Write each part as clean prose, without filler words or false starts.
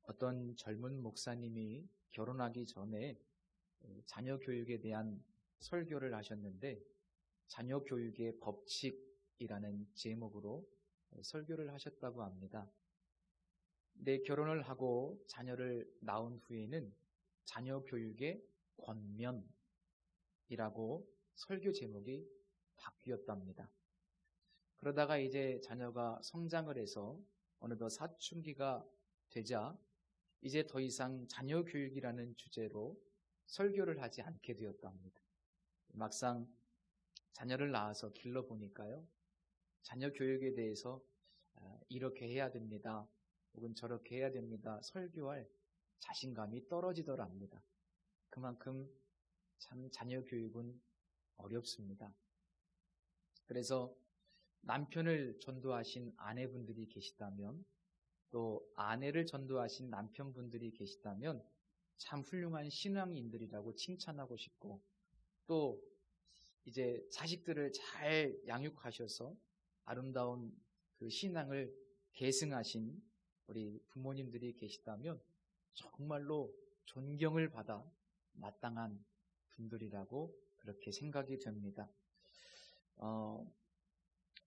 어떤 젊은 목사님이 결혼하기 전에 자녀 교육에 대한 설교를 하셨는데, 자녀 교육의 법칙이라는 제목으로 설교를 하셨다고 합니다. 내 결혼을 하고 자녀를 낳은 후에는 자녀 교육의 권면이라고 설교 제목이 바뀌었답니다. 그러다가 이제 자녀가 성장을 해서 어느덧 사춘기가 되자 이제 더 이상 자녀 교육이라는 주제로 설교를 하지 않게 되었답니다. 막상 자녀를 낳아서 길러보니까요, 자녀 교육에 대해서 이렇게 해야 됩니다, 혹은 저렇게 해야 됩니다 설교할 자신감이 떨어지더랍니다. 그만큼 참 자녀 교육은 어렵습니다. 그래서 남편을 전도하신 아내분들이 계시다면, 또 아내를 전도하신 남편분들이 계시다면 참 훌륭한 신앙인들이라고 칭찬하고 싶고, 또 이제 자식들을 잘 양육하셔서 아름다운 그 신앙을 계승하신 우리 부모님들이 계시다면 정말로 존경을 받아 마땅한 분들이라고 그렇게 생각이 됩니다.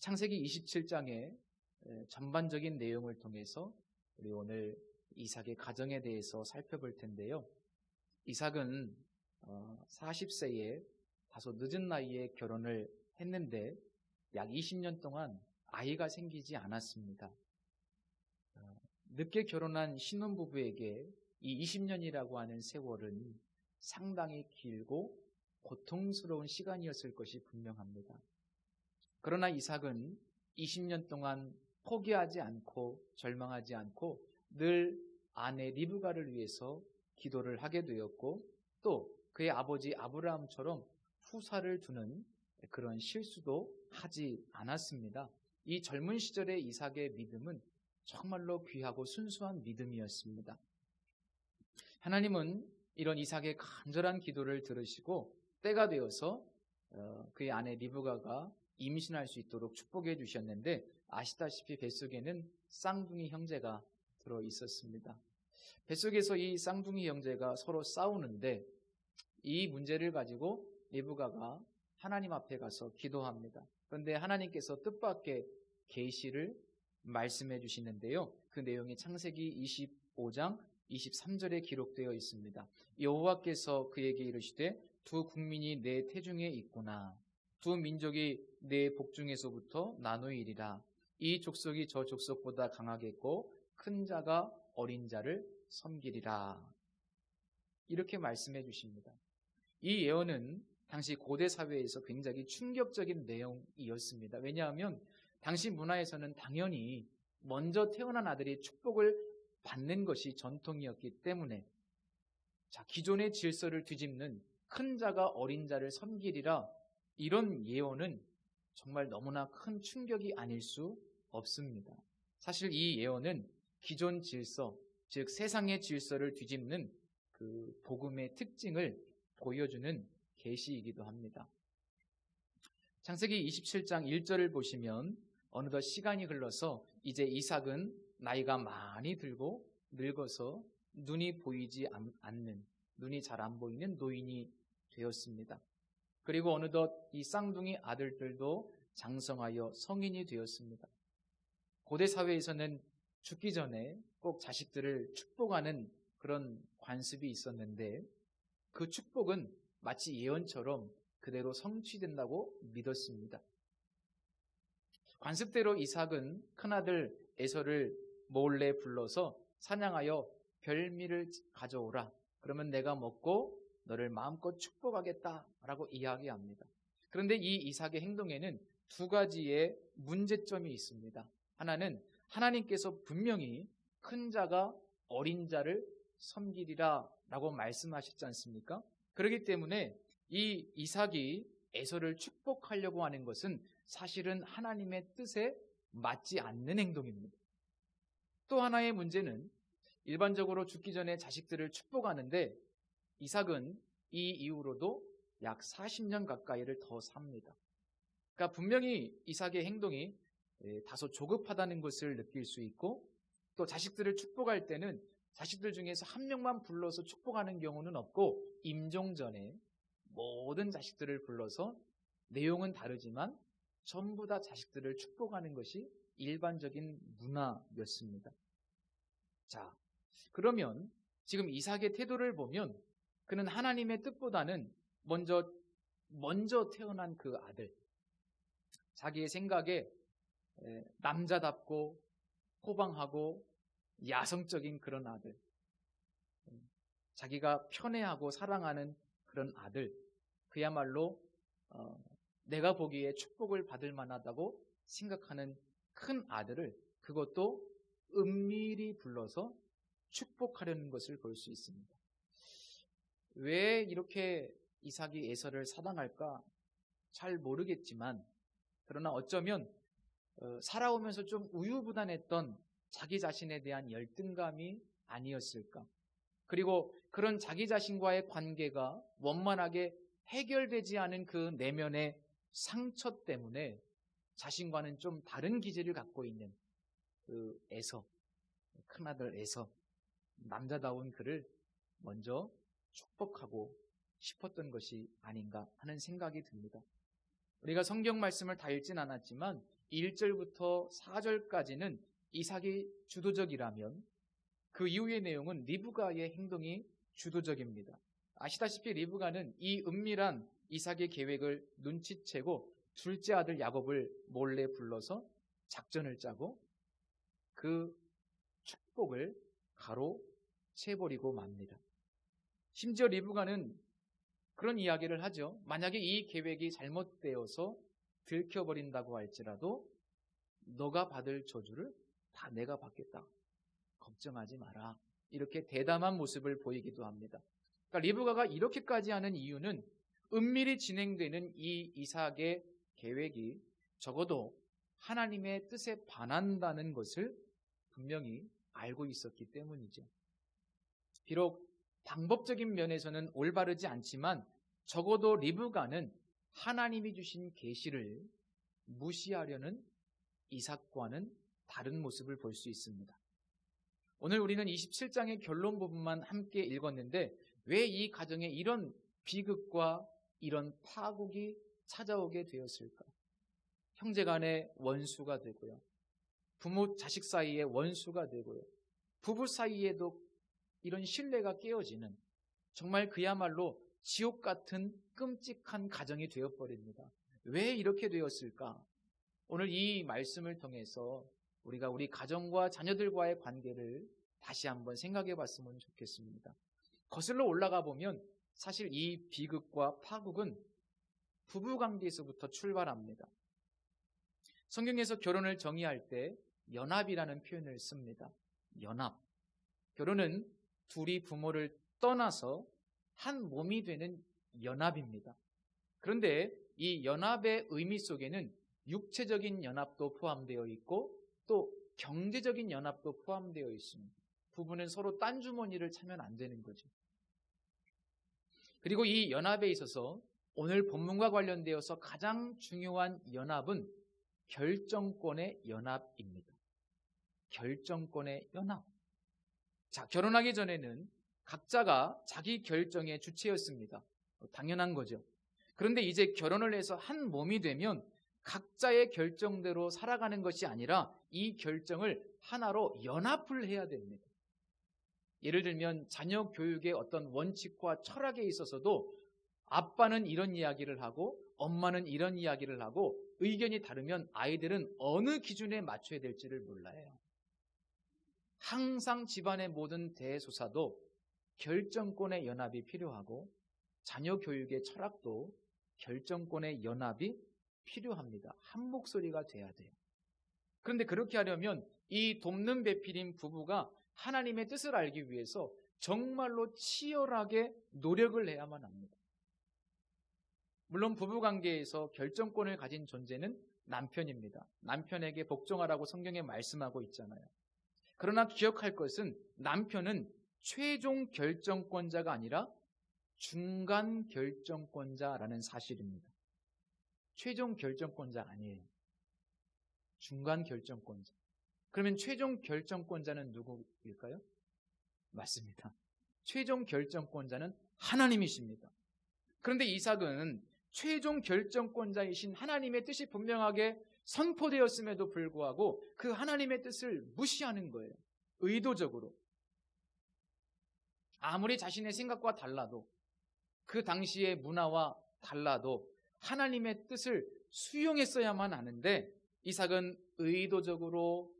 창세기 27장의 전반적인 내용을 통해서 우리 오늘 이삭의 가정에 대해서 살펴볼 텐데요. 이삭은 40세에 다소 늦은 나이에 결혼을 했는데 약 20년 동안 아이가 생기지 않았습니다. 늦게 결혼한 신혼부부에게 이 20년이라고 하는 세월은 상당히 길고 고통스러운 시간이었을 것이 분명합니다. 그러나 이삭은 20년 동안 포기하지 않고 절망하지 않고 늘 아내 리브가를 위해서 기도를 하게 되었고, 또 그의 아버지 아브라함처럼 후사를 두는 그런 실수도 하지 않았습니다. 이 젊은 시절의 이삭의 믿음은 정말로 귀하고 순수한 믿음이었습니다. 하나님은 이런 이삭의 간절한 기도를 들으시고 때가 되어서 그의 아내 리브가가 임신할 수 있도록 축복해 주셨는데, 아시다시피 뱃속에는 쌍둥이 형제가 들어 있었습니다. 뱃속에서 이 쌍둥이 형제가 서로 싸우는데 이 문제를 가지고 리브가가 하나님 앞에 가서 기도합니다. 그런데 하나님께서 뜻밖의 계시를 말씀해 주시는데요, 그 내용이 창세기 25장 23절에 기록되어 있습니다. 여호와께서 그에게 이르시되 두 국민이 내 태중에 있구나. 두 민족이 내 복중에서부터 나누이리라. 이 족속이 저 족속보다 강하겠고 큰 자가 어린 자를 섬기리라. 이렇게 말씀해 주십니다. 이 예언은 당시 고대 사회에서 굉장히 충격적인 내용이었습니다. 왜냐하면 당시 문화에서는 당연히 먼저 태어난 아들이 축복을 받는 것이 전통이었기 때문에, 기존의 질서를 뒤집는 큰 자가 어린 자를 섬기리라, 이런 예언은 정말 너무나 큰 충격이 아닐 수 없습니다. 사실 이 예언은 기존 질서, 즉 세상의 질서를 뒤집는 그 복음의 특징을 보여주는 계시이기도 합니다. 창세기 27장 1절을 보시면 어느덧 시간이 흘러서 이제 이삭은 나이가 많이 들고 늙어서 눈이 보이지 않는, 눈이 잘 안 보이는 노인이 되었습니다. 그리고 어느덧 이 쌍둥이 아들들도 장성하여 성인이 되었습니다. 고대 사회에서는 죽기 전에 꼭 자식들을 축복하는 그런 관습이 있었는데, 그 축복은 마치 예언처럼 그대로 성취된다고 믿었습니다. 관습대로 이삭은 큰아들 에서를 몰래 불러서 사냥하여 별미를 가져오라. 그러면 내가 먹고 너를 마음껏 축복하겠다라고 이야기합니다. 그런데 이 이삭의 행동에는 두 가지의 문제점이 있습니다. 하나는 하나님께서 분명히 큰 자가 어린 자를 섬기리라 라고 말씀하셨지 않습니까? 그렇기 때문에 이 이삭이 에서를 축복하려고 하는 것은 사실은 하나님의 뜻에 맞지 않는 행동입니다. 또 하나의 문제는 일반적으로 죽기 전에 자식들을 축복하는데 이삭은 이 이후로도 약 40년 가까이를 더 삽니다. 그러니까 분명히 이삭의 행동이 다소 조급하다는 것을 느낄 수 있고, 또 자식들을 축복할 때는 자식들 중에서 한 명만 불러서 축복하는 경우는 없고 임종 전에 모든 자식들을 불러서 내용은 다르지만 전부 다 자식들을 축복하는 것이 일반적인 문화였습니다. 자, 그러면 지금 이삭의 태도를 보면 그는 하나님의 뜻보다는 먼저 태어난 그 아들, 자기의 생각에 남자답고 호방하고 야성적인 그런 아들, 자기가 편애하고 사랑하는 그런 아들, 그야말로 내가 보기에 축복을 받을 만하다고 생각하는 큰 아들을 그것도 은밀히 불러서 축복하려는 것을 볼 수 있습니다. 왜 이렇게 이삭이 에서를 사랑할까 잘 모르겠지만, 그러나 어쩌면 살아오면서 좀 우유부단했던 자기 자신에 대한 열등감이 아니었을까. 그리고 그런 자기 자신과의 관계가 원만하게 해결되지 않은 그 내면의 상처 때문에 자신과는 좀 다른 기질을 갖고 있는 그 에서, 큰아들 에서, 남자다운 그를 먼저 축복하고 싶었던 것이 아닌가 하는 생각이 듭니다. 우리가 성경 말씀을 다 읽진 않았지만 1절부터 4절까지는 이삭이 주도적이라면 그 이후의 내용은 리브가의 행동이 주도적입니다. 아시다시피 리브가는 이 은밀한 이삭의 계획을 눈치채고 둘째 아들 야곱을 몰래 불러서 작전을 짜고 그 축복을 가로채버리고 맙니다. 심지어 리브가는 그런 이야기를 하죠. 만약에 이 계획이 잘못되어서 들켜버린다고 할지라도 너가 받을 저주를 다 내가 받겠다. 걱정하지 마라. 이렇게 대담한 모습을 보이기도 합니다. 그러니까 리브가가 이렇게까지 하는 이유는 은밀히 진행되는 이 이삭의 계획이 적어도 하나님의 뜻에 반한다는 것을 분명히 알고 있었기 때문이죠. 비록 방법적인 면에서는 올바르지 않지만 적어도 리브가는 하나님이 주신 계시를 무시하려는 이삭과는 다른 모습을 볼 수 있습니다. 오늘 우리는 27장의 결론 부분만 함께 읽었는데 왜 이 가정에 이런 비극과 이런 파국이 찾아오게 되었을까? 형제간의 원수가 되고요. 부모 자식 사이에 원수가 되고요. 부부 사이에도 이런 신뢰가 깨어지는 정말 그야말로 지옥 같은 끔찍한 가정이 되어버립니다. 왜 이렇게 되었을까? 오늘 이 말씀을 통해서 우리가 우리 가정과 자녀들과의 관계를 다시 한번 생각해 봤으면 좋겠습니다. 거슬러 올라가 보면 사실 이 비극과 파국은 부부관계에서부터 출발합니다. 성경에서 결혼을 정의할 때 연합이라는 표현을 씁니다. 연합. 결혼은 둘이 부모를 떠나서 한 몸이 되는 연합입니다. 그런데 이 연합의 의미 속에는 육체적인 연합도 포함되어 있고 또 경제적인 연합도 포함되어 있습니다. 부부는 서로 딴 주머니를 차면 안 되는 거죠. 그리고 이 연합에 있어서 오늘 본문과 관련되어서 가장 중요한 연합은 결정권의 연합입니다. 결정권의 연합. 자, 결혼하기 전에는 각자가 자기 결정의 주체였습니다. 당연한 거죠. 그런데 이제 결혼을 해서 한 몸이 되면 각자의 결정대로 살아가는 것이 아니라 이 결정을 하나로 연합을 해야 됩니다. 예를 들면 자녀 교육의 어떤 원칙과 철학에 있어서도 아빠는 이런 이야기를 하고 엄마는 이런 이야기를 하고 의견이 다르면 아이들은 어느 기준에 맞춰야 될지를 몰라요. 항상 집안의 모든 대소사도 결정권의 연합이 필요하고 자녀 교육의 철학도 결정권의 연합이 필요합니다. 한 목소리가 돼야 돼요. 그런데 그렇게 하려면 이 돕는 배필인 부부가 하나님의 뜻을 알기 위해서 정말로 치열하게 노력을 해야만 합니다. 물론 부부관계에서 결정권을 가진 존재는 남편입니다. 남편에게 복종하라고 성경에 말씀하고 있잖아요. 그러나 기억할 것은 남편은 최종 결정권자가 아니라 중간 결정권자라는 사실입니다. 최종 결정권자 아니에요. 중간 결정권자. 그러면 최종 결정권자는 누구일까요? 맞습니다. 최종 결정권자는 하나님이십니다. 그런데 이삭은 최종 결정권자이신 하나님의 뜻이 분명하게 선포되었음에도 불구하고 그 하나님의 뜻을 무시하는 거예요. 의도적으로. 아무리 자신의 생각과 달라도, 그 당시의 문화와 달라도 하나님의 뜻을 수용했어야만 하는데, 이삭은 의도적으로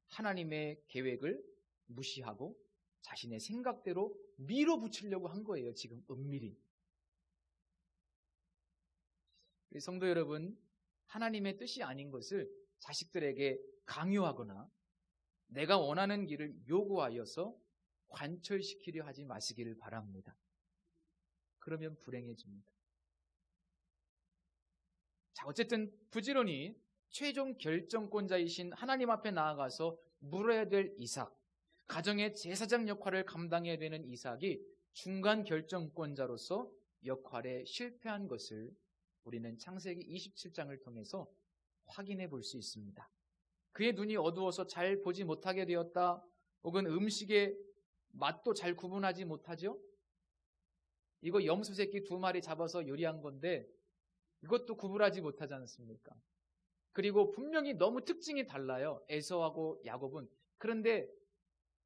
하나님의 계획을 무시하고 자신의 생각대로 밀어붙이려고 한 거예요. 지금 은밀히. 성도 여러분, 하나님의 뜻이 아닌 것을 자식들에게 강요하거나 내가 원하는 길을 요구하여서 관철시키려 하지 마시기를 바랍니다. 그러면 불행해집니다. 자, 어쨌든 부지런히 최종 결정권자이신 하나님 앞에 나아가서 물어야 될 이삭, 가정의 제사장 역할을 감당해야 되는 이삭이 중간 결정권자로서 역할에 실패한 것을 우리는 창세기 27장을 통해서 확인해 볼 수 있습니다. 그의 눈이 어두워서 잘 보지 못하게 되었다, 혹은 음식의 맛도 잘 구분하지 못하죠? 이거 염소 새끼 2마리 잡아서 요리한 건데 이것도 구분하지 못하지 않습니까? 그리고 분명히 너무 특징이 달라요. 에서하고 야곱은. 그런데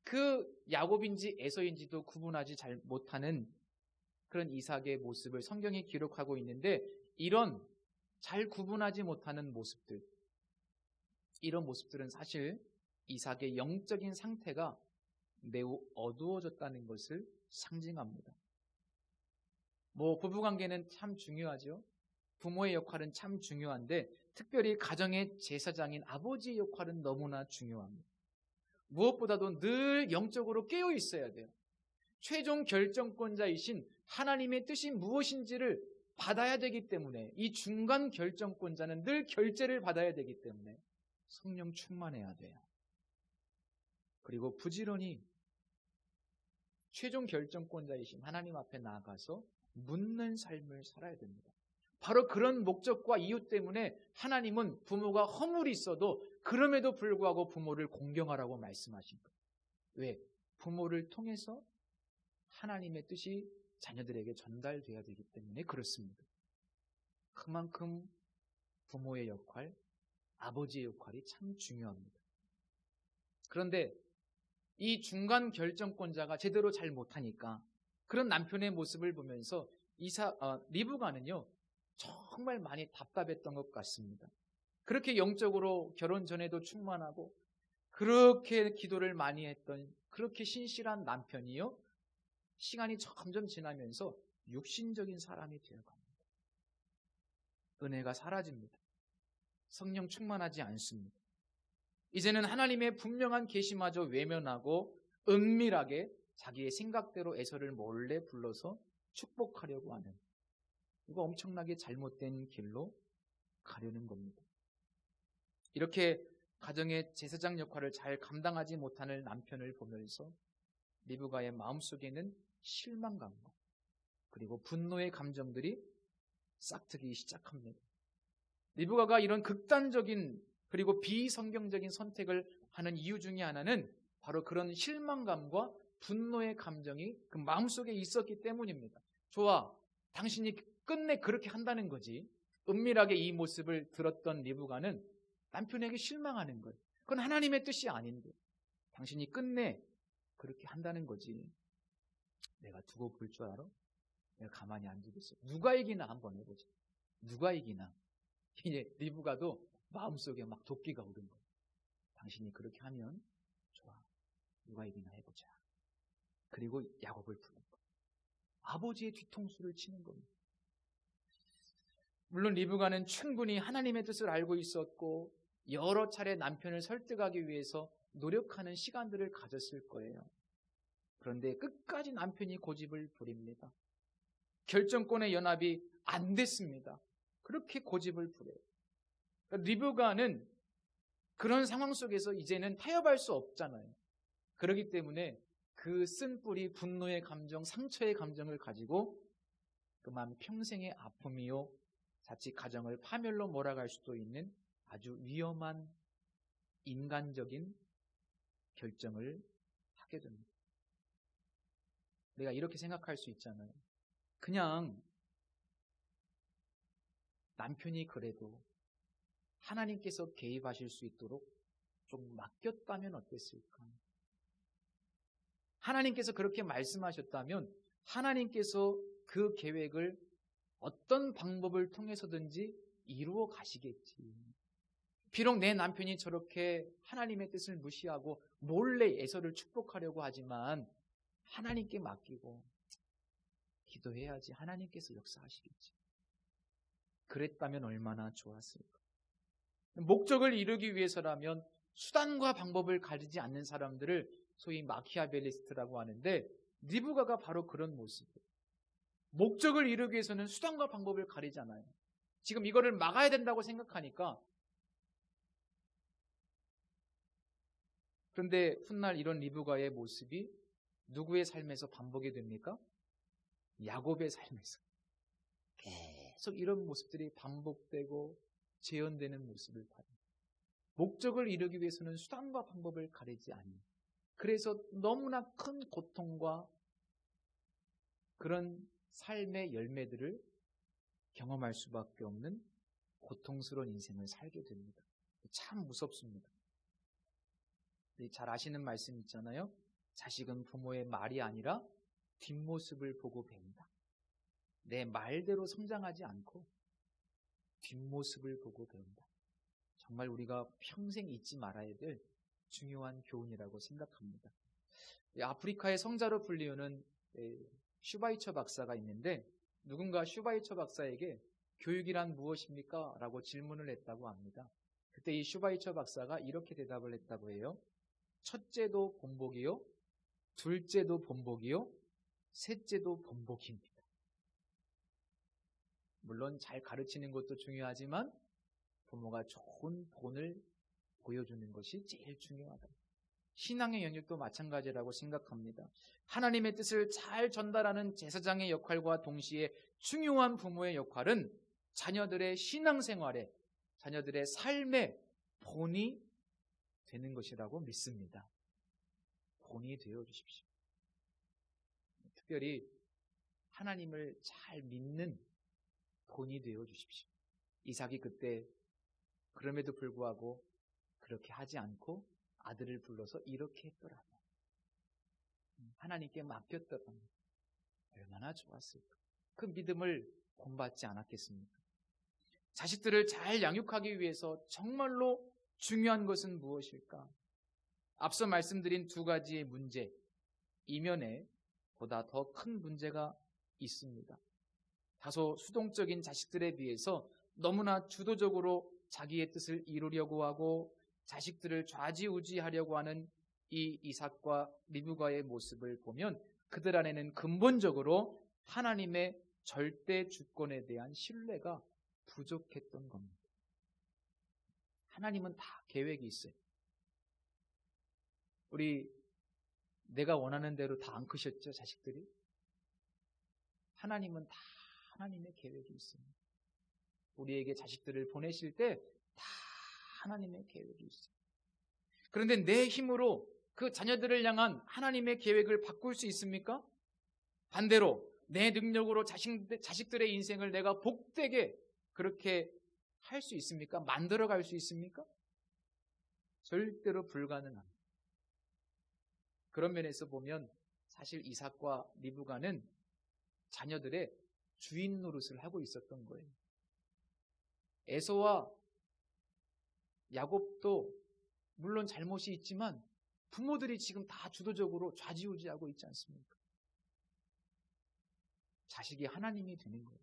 그 야곱인지 에서인지도 구분하지 잘 못하는 그런 이삭의 모습을 성경이 기록하고 있는데, 이런 잘 구분하지 못하는 모습들, 이런 모습들은 사실 이삭의 영적인 상태가 매우 어두워졌다는 것을 상징합니다. 부부관계는 참 중요하죠. 부모의 역할은 참 중요한데 특별히 가정의 제사장인 아버지의 역할은 너무나 중요합니다. 무엇보다도 늘 영적으로 깨어 있어야 돼요. 최종 결정권자이신 하나님의 뜻이 무엇인지를 받아야 되기 때문에, 이 중간 결정권자는 늘 결재를 받아야 되기 때문에 성령 충만해야 돼요. 그리고 부지런히 최종 결정권자이신 하나님 앞에 나아가서 묻는 삶을 살아야 됩니다. 바로 그런 목적과 이유 때문에 하나님은 부모가 허물이 있어도 그럼에도 불구하고 부모를 공경하라고 말씀하신 거예요. 왜? 부모를 통해서 하나님의 뜻이 자녀들에게 전달되어야 되기 때문에 그렇습니다. 그만큼 부모의 역할, 아버지의 역할이 참 중요합니다. 그런데 이 중간 결정권자가 제대로 잘 못하니까 그런 남편의 모습을 보면서 리브가는요 정말 많이 답답했던 것 같습니다. 그렇게 영적으로 결혼 전에도 충만하고 그렇게 기도를 많이 했던 그렇게 신실한 남편이요, 시간이 점점 지나면서 육신적인 사람이 되어갑니다. 은혜가 사라집니다. 성령 충만하지 않습니다. 이제는 하나님의 분명한 계시마저 외면하고 은밀하게 자기의 생각대로 에서를 몰래 불러서 축복하려고 하는, 이거 엄청나게 잘못된 길로 가려는 겁니다. 이렇게 가정의 제사장 역할을 잘 감당하지 못하는 남편을 보면서 리브가의 마음속에는 실망감과 그리고 분노의 감정들이 싹트기 시작합니다. 리브가가 이런 극단적인 그리고 비성경적인 선택을 하는 이유 중에 하나는 바로 그런 실망감과 분노의 감정이 그 마음속에 있었기 때문입니다. 좋아, 당신이 끝내 그렇게 한다는 거지. 은밀하게 이 모습을 들었던 리브가는 남편에게 실망하는 거예요. 그건 하나님의 뜻이 아닌데 당신이 끝내 그렇게 한다는 거지. 내가 두고 볼 줄 알아? 내가 가만히 안 두겠어. 누가 이기나 한번 해보자. 누가 이기나. 이제 리브가도 마음속에 막 도끼가 오른 거예요. 당신이 그렇게 하면 좋아. 누가 이기나 해보자. 그리고 야곱을 부른 거예요. 아버지의 뒤통수를 치는 겁니다. 물론 리브가는 충분히 하나님의 뜻을 알고 있었고 여러 차례 남편을 설득하기 위해서 노력하는 시간들을 가졌을 거예요. 그런데 끝까지 남편이 고집을 부립니다. 결정권의 연합이 안 됐습니다. 그렇게 고집을 부려요. 그러니까 리브가는 그런 상황 속에서 이제는 타협할 수 없잖아요. 그렇기 때문에 그 쓴뿌리 분노의 감정, 상처의 감정을 가지고 그만 평생의 아픔이요, 자칫 가정을 파멸로 몰아갈 수도 있는 아주 위험한 인간적인 결정을 하게 됩니다. 내가 이렇게 생각할 수 있잖아요. 그냥 남편이 그래도 하나님께서 개입하실 수 있도록 좀 맡겼다면 어땠을까? 하나님께서 그렇게 말씀하셨다면 하나님께서 그 계획을 어떤 방법을 통해서든지 이루어 가시겠지. 비록 내 남편이 저렇게 하나님의 뜻을 무시하고 몰래 에서를 축복하려고 하지만 하나님께 맡기고 기도해야지 하나님께서 역사하시겠지. 그랬다면 얼마나 좋았을까. 목적을 이루기 위해서라면 수단과 방법을 가리지 않는 사람들을 소위 마키아벨리스트라고 하는데 리브가가 바로 그런 모습이에요. 목적을 이루기 위해서는 수단과 방법을 가리지 않아요. 지금 이거를 막아야 된다고 생각하니까. 그런데 훗날 이런 리브가의 모습이 누구의 삶에서 반복이 됩니까? 야곱의 삶에서 계속 이런 모습들이 반복되고 재현되는 모습을 봐요. 목적을 이루기 위해서는 수단과 방법을 가리지 않는, 그래서 너무나 큰 고통과 그런 삶의 열매들을 경험할 수밖에 없는 고통스러운 인생을 살게 됩니다. 참 무섭습니다. 잘 아시는 말씀 있잖아요. 자식은 부모의 말이 아니라 뒷모습을 보고 배운다. 내 말대로 성장하지 않고 뒷모습을 보고 배운다. 정말 우리가 평생 잊지 말아야 될 중요한 교훈이라고 생각합니다. 아프리카의 성자로 불리우는 슈바이처 박사가 있는데 누군가 슈바이처 박사에게 교육이란 무엇입니까? 라고 질문을 했다고 합니다. 그때 이 슈바이처 박사가 이렇게 대답을 했다고 해요. 첫째도 본복이요, 둘째도 본복이요, 셋째도 본복입니다. 물론 잘 가르치는 것도 중요하지만 부모가 좋은 본을 보여주는 것이 제일 중요하다. 신앙의 영역도 마찬가지라고 생각합니다. 하나님의 뜻을 잘 전달하는 제사장의 역할과 동시에 중요한 부모의 역할은 자녀들의 신앙생활에, 자녀들의 삶의 본이 되는 것이라고 믿습니다. 본이 되어 주십시오. 특별히 하나님을 잘 믿는 본이 되어 주십시오. 이삭이 그때 그럼에도 불구하고 그렇게 하지 않고 아들을 불러서 이렇게 했더라면, 하나님께 맡겼더라면 얼마나 좋았을까. 그 믿음을 본받지 않았겠습니까? 자식들을 잘 양육하기 위해서 정말로 중요한 것은 무엇일까? 앞서 말씀드린 두 가지의 문제 이면에 보다 더 큰 문제가 있습니다. 다소 수동적인 자식들에 비해서 너무나 주도적으로 자기의 뜻을 이루려고 하고 자식들을 좌지우지하려고 하는 이 이삭과 리브가의 모습을 보면 그들 안에는 근본적으로 하나님의 절대 주권에 대한 신뢰가 부족했던 겁니다. 하나님은 다 계획이 있어요. 내가 원하는 대로 다 안 크셨죠, 자식들이? 하나님은 다 하나님의 계획이 있습니다. 우리에게 자식들을 보내실 때 다 하나님의 계획이 있어요. 그런데 내 힘으로 그 자녀들을 향한 하나님의 계획을 바꿀 수 있습니까? 반대로 내 능력으로 자식들의 인생을 내가 복되게 그렇게 할 수 있습니까? 만들어갈 수 있습니까? 절대로 불가능합니다. 그런 면에서 보면 사실 이삭과 리브가는 자녀들의 주인 노릇을 하고 있었던 거예요. 에서와 야곱도 물론 잘못이 있지만 부모들이 지금 다 주도적으로 좌지우지하고 있지 않습니까? 자식이 하나님이 되는 거예요.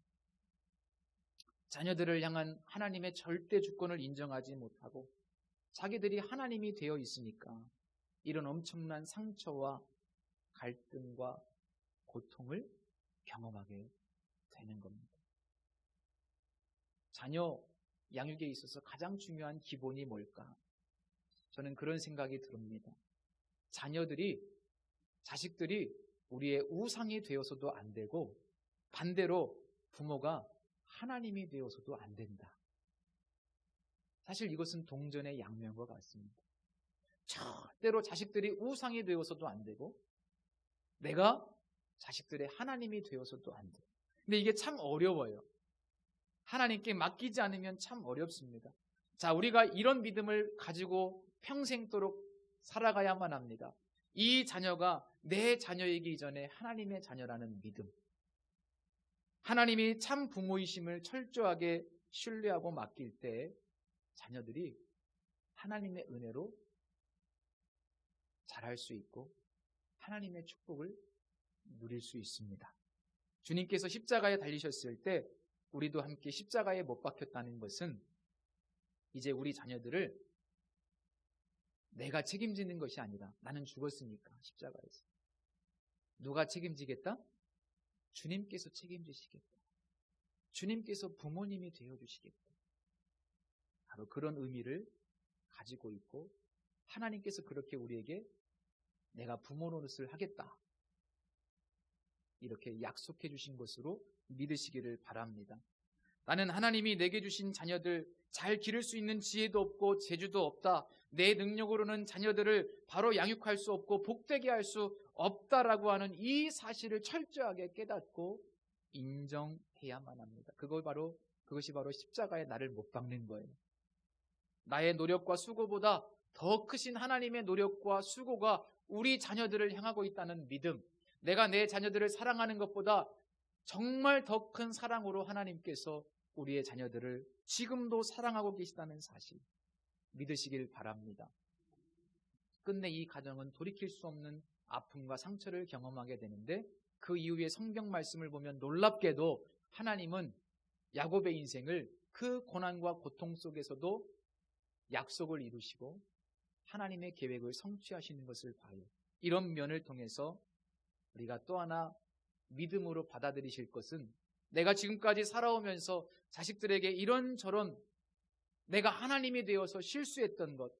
자녀들을 향한 하나님의 절대 주권을 인정하지 못하고 자기들이 하나님이 되어 있으니까 이런 엄청난 상처와 갈등과 고통을 경험하게 되는 겁니다. 자녀 양육에 있어서 가장 중요한 기본이 뭘까? 저는 그런 생각이 듭니다. 자식들이 우리의 우상이 되어서도 안 되고 반대로 부모가 하나님이 되어서도 안 된다. 사실 이것은 동전의 양면과 같습니다. 절대로 자식들이 우상이 되어서도 안 되고 내가 자식들의 하나님이 되어서도 안 돼요. 근데 이게 참 어려워요. 하나님께 맡기지 않으면 참 어렵습니다. 자, 우리가 이런 믿음을 가지고 평생도록 살아가야만 합니다. 이 자녀가 내 자녀이기 전에 하나님의 자녀라는 믿음. 하나님이 참 부모이심을 철저하게 신뢰하고 맡길 때 자녀들이 하나님의 은혜로 자랄 수 있고 하나님의 축복을 누릴 수 있습니다. 주님께서 십자가에 달리셨을 때 우리도 함께 십자가에 못 박혔다는 것은 이제 우리 자녀들을 내가 책임지는 것이 아니라 나는 죽었으니까 십자가에서 누가 책임지겠다? 주님께서 책임지시겠다. 주님께서 부모님이 되어주시겠다. 바로 그런 의미를 가지고 있고 하나님께서 그렇게 우리에게 내가 부모 노릇을 하겠다 이렇게 약속해 주신 것으로 믿으시기를 바랍니다. 나는 하나님이 내게 주신 자녀들 잘 기를 수 있는 지혜도 없고 재주도 없다. 내 능력으로는 자녀들을 바로 양육할 수 없고 복되게 할 수 없다라고 하는 이 사실을 철저하게 깨닫고 인정해야만 합니다. 그것이 바로 십자가에 나를 못 박는 거예요. 나의 노력과 수고보다 더 크신 하나님의 노력과 수고가 우리 자녀들을 향하고 있다는 믿음, 내가 내 자녀들을 사랑하는 것보다 정말 더 큰 사랑으로 하나님께서 우리의 자녀들을 지금도 사랑하고 계시다는 사실 믿으시길 바랍니다. 끝내 이 가정은 돌이킬 수 없는 아픔과 상처를 경험하게 되는데 그 이후에 성경 말씀을 보면 놀랍게도 하나님은 야곱의 인생을 그 고난과 고통 속에서도 약속을 이루시고 하나님의 계획을 성취하시는 것을 봐요. 이런 면을 통해서 우리가 또 하나 믿음으로 받아들이실 것은 내가 지금까지 살아오면서 자식들에게 이런저런 내가 하나님이 되어서 실수했던 것,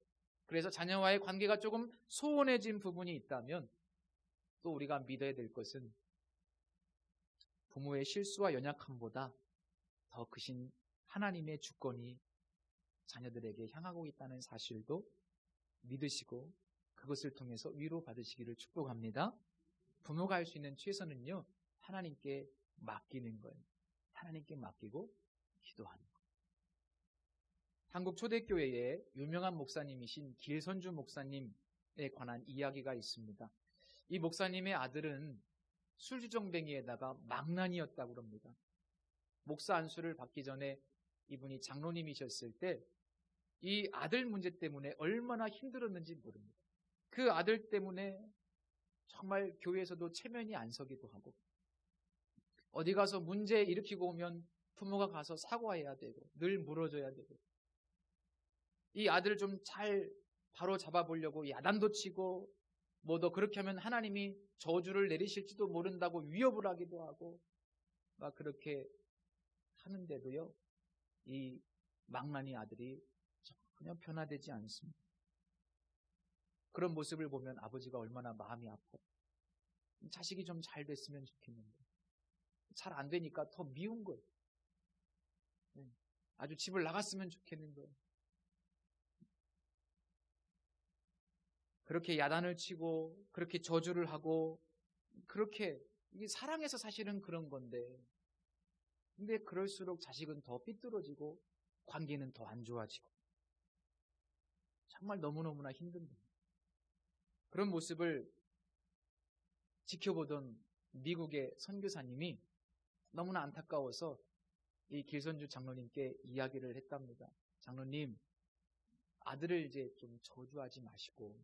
그래서 자녀와의 관계가 조금 소원해진 부분이 있다면 또 우리가 믿어야 될 것은 부모의 실수와 연약함보다 더 크신 하나님의 주권이 자녀들에게 향하고 있다는 사실도 믿으시고 그것을 통해서 위로받으시기를 축복합니다. 부모가 할 수 있는 최선은요, 하나님께 맡기는 거예요. 하나님께 맡기고 기도하는 거예요. 한국 초대교회의 유명한 목사님이신 길선주 목사님에 관한 이야기가 있습니다. 이 목사님의 아들은 술주정뱅이에다가 망난이었다고 합니다. 목사 안수를 받기 전에 이분이 장로님이셨을 때 이 아들 문제 때문에 얼마나 힘들었는지 모릅니다. 그 아들 때문에 정말 교회에서도 체면이 안 서기도 하고 어디 가서 문제 일으키고 오면 부모가 가서 사과해야 되고 늘 물어줘야 되고 이 아들을 좀 잘 바로 잡아보려고 야단도 치고 뭐 너 그렇게 하면 하나님이 저주를 내리실지도 모른다고 위협을 하기도 하고 막 그렇게 하는데도요, 이 망나니 아들이 전혀 변화되지 않습니다. 그런 모습을 보면 아버지가 얼마나 마음이 아파요. 자식이 좀 잘 됐으면 좋겠는데 잘 안 되니까 더 미운 거예요. 아주 집을 나갔으면 좋겠는 거예요. 그렇게 야단을 치고 그렇게 저주를 하고 그렇게 이게 사랑해서 사실은 그런 건데 근데 그럴수록 자식은 더 삐뚤어지고 관계는 더 안 좋아지고 정말 너무너무나 힘든 겁니다. 그런 모습을 지켜보던 미국의 선교사님이 너무나 안타까워서 이 길선주 장로님께 이야기를 했답니다. 장로님, 아들을 이제 좀 저주하지 마시고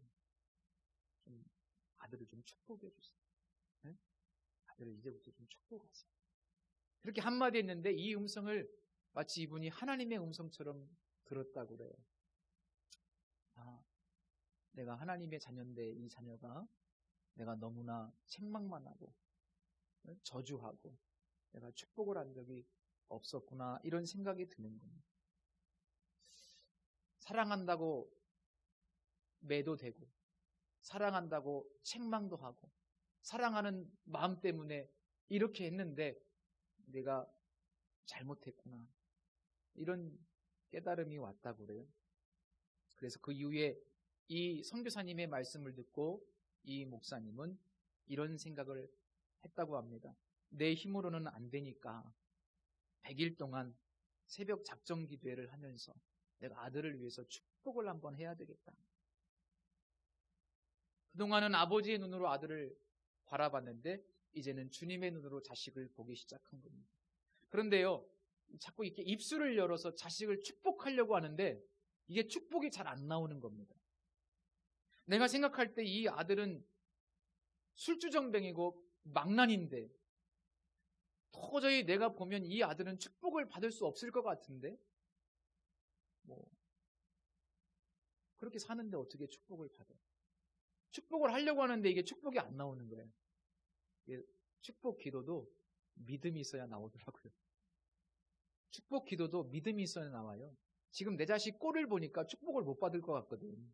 좀 아들을 좀 축복해 주세요. 네? 아들을 이제부터 좀 축복하세요. 그렇게 한마디 했는데 이 음성을 마치 이분이 하나님의 음성처럼 들었다고 그래요. 아, 내가 하나님의 자녀인데 이 자녀가 내가 너무나 책망만 하고 저주하고 내가 축복을 한 적이 없었구나 이런 생각이 드는 겁니다. 사랑한다고 매도되고 사랑한다고 책망도 하고 사랑하는 마음 때문에 이렇게 했는데 내가 잘못했구나 이런 깨달음이 왔다고 그래요. 그래서 그 이후에 이 선교사님의 말씀을 듣고 이 목사님은 이런 생각을 했다고 합니다. 내 힘으로는 안 되니까 100일 동안 새벽 작정 기도회를 하면서 내가 아들을 위해서 축복을 한번 해야 되겠다. 그동안은 아버지의 눈으로 아들을 바라봤는데 이제는 주님의 눈으로 자식을 보기 시작한 겁니다. 그런데요, 자꾸 이렇게 입술을 열어서 자식을 축복하려고 하는데 이게 축복이 잘 안 나오는 겁니다. 내가 생각할 때 이 아들은 술주정뱅이고 망난인데 도저히 내가 보면 이 아들은 축복을 받을 수 없을 것 같은데 그렇게 사는데 어떻게 축복을 받아? 축복을 하려고 하는데 이게 축복이 안 나오는 거예요. 축복 기도도 믿음이 있어야 나오더라고요. 축복 기도도 믿음이 있어야 나와요. 지금 내 자식 꼴을 보니까 축복을 못 받을 것 같거든.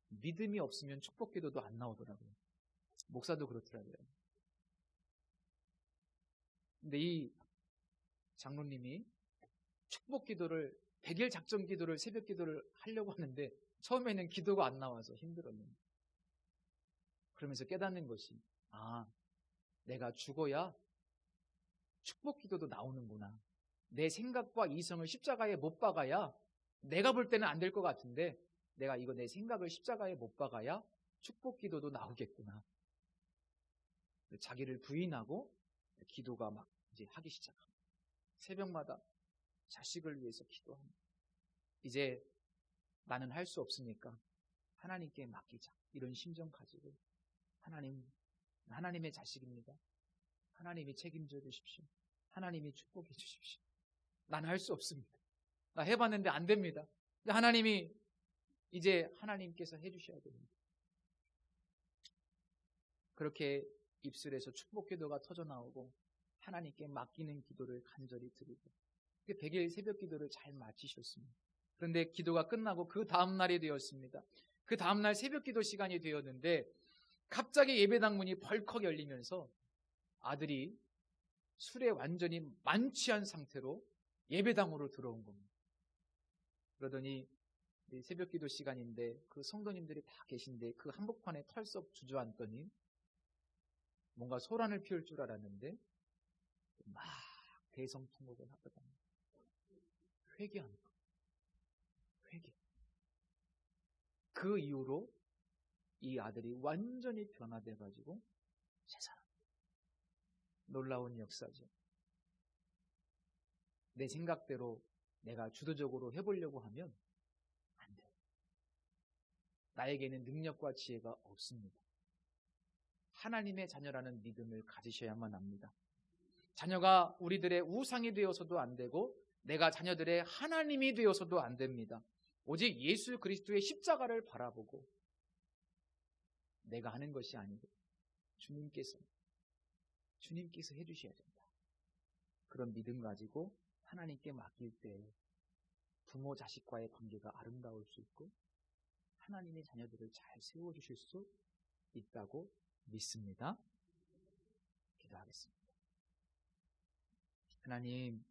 믿음이 없으면 축복 기도도 안 나오더라고요. 목사도 그렇더라고요. 근데 이 장로님이 축복 기도를 100일 작정 기도를 새벽 기도를 하려고 하는데 처음에는 기도가 안 나와서 힘들어요. 그러면서 깨닫는 것이 내가 죽어야 축복 기도도 나오는구나. 내 생각과 이성을 십자가에 못 박아야 내가 볼 때는 안 될 것 같은데 내가 내 생각을 십자가에 못 박아야 축복 기도도 나오겠구나. 자기를 부인하고 기도가 막 이제 하기 시작합니다. 새벽마다 자식을 위해서 기도합니다. 이제 나는 할 수 없으니까 하나님께 맡기자. 이런 심정 가지고 하나님의 자식입니다. 하나님이 책임져 주십시오. 하나님이 축복해 주십시오. 나는 할 수 없습니다. 나 해봤는데 안 됩니다. 하나님이 이제 하나님께서 해주셔야 됩니다. 그렇게 입술에서 축복 기도가 터져나오고 하나님께 맡기는 기도를 간절히 드리고 100일 새벽 기도를 잘 마치셨습니다. 그런데 기도가 끝나고 그 다음날이 되었습니다. 그 다음날 새벽 기도 시간이 되었는데 갑자기 예배당 문이 벌컥 열리면서 아들이 술에 완전히 만취한 상태로 예배당으로 들어온 겁니다. 그러더니 새벽 기도 시간인데 그 성도님들이 다 계신데 그 한복판에 털썩 주저앉더니 뭔가 소란을 피울 줄 알았는데 막 대성통곡을 하거든요. 회개하는 거. 회개. 그 이후로 이 아들이 완전히 변화돼가지고 새 사람. 놀라운 역사죠. 내 생각대로 내가 주도적으로 해보려고 하면 안 돼요. 나에게는 능력과 지혜가 없습니다. 하나님의 자녀라는 믿음을 가지셔야만 합니다. 자녀가 우리들의 우상이 되어서도 안 되고 내가 자녀들의 하나님이 되어서도 안 됩니다. 오직 예수 그리스도의 십자가를 바라보고 내가 하는 것이 아니고 주님께서 해주셔야 된다. 그런 믿음 가지고 하나님께 맡길 때 부모 자식과의 관계가 아름다울 수 있고 하나님의 자녀들을 잘 세워주실 수 있다고 믿습니다. 기도하겠습니다. 하나님,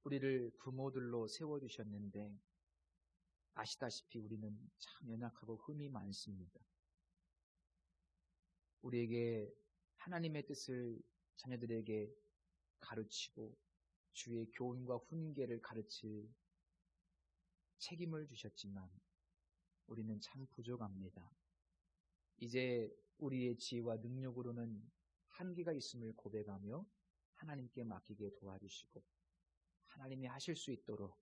우리를 부모들로 세워주셨는데 아시다시피 우리는 참 연약하고 흠이 많습니다. 우리에게 하나님의 뜻을 자녀들에게 가르치고 주의 교훈과 훈계를 가르칠 책임을 주셨지만 우리는 참 부족합니다. 이제 우리의 지혜와 능력으로는 한계가 있음을 고백하며 하나님께 맡기게 도와주시고 하나님이 하실 수 있도록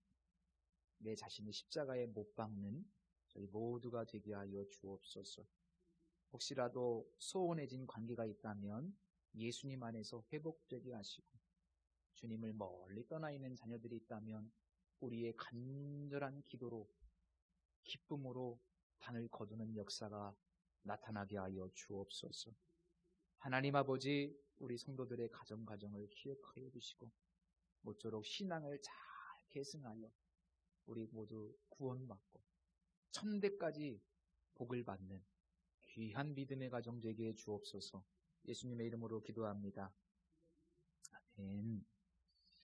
내 자신을 십자가에 못 박는 저희 모두가 되게 하여 주옵소서. 혹시라도 소원해진 관계가 있다면 예수님 안에서 회복되게 하시고 주님을 멀리 떠나 있는 자녀들이 있다면 우리의 간절한 기도로 기쁨으로 단을 거두는 역사가 나타나게 하여 주옵소서. 하나님 아버지, 우리 성도들의 가정을 기억하여 주시고 모쪼록 신앙을 잘 계승하여 우리 모두 구원받고 천대까지 복을 받는 귀한 믿음의 가정 되게 해 주옵소서. 예수님의 이름으로 기도합니다. 아멘.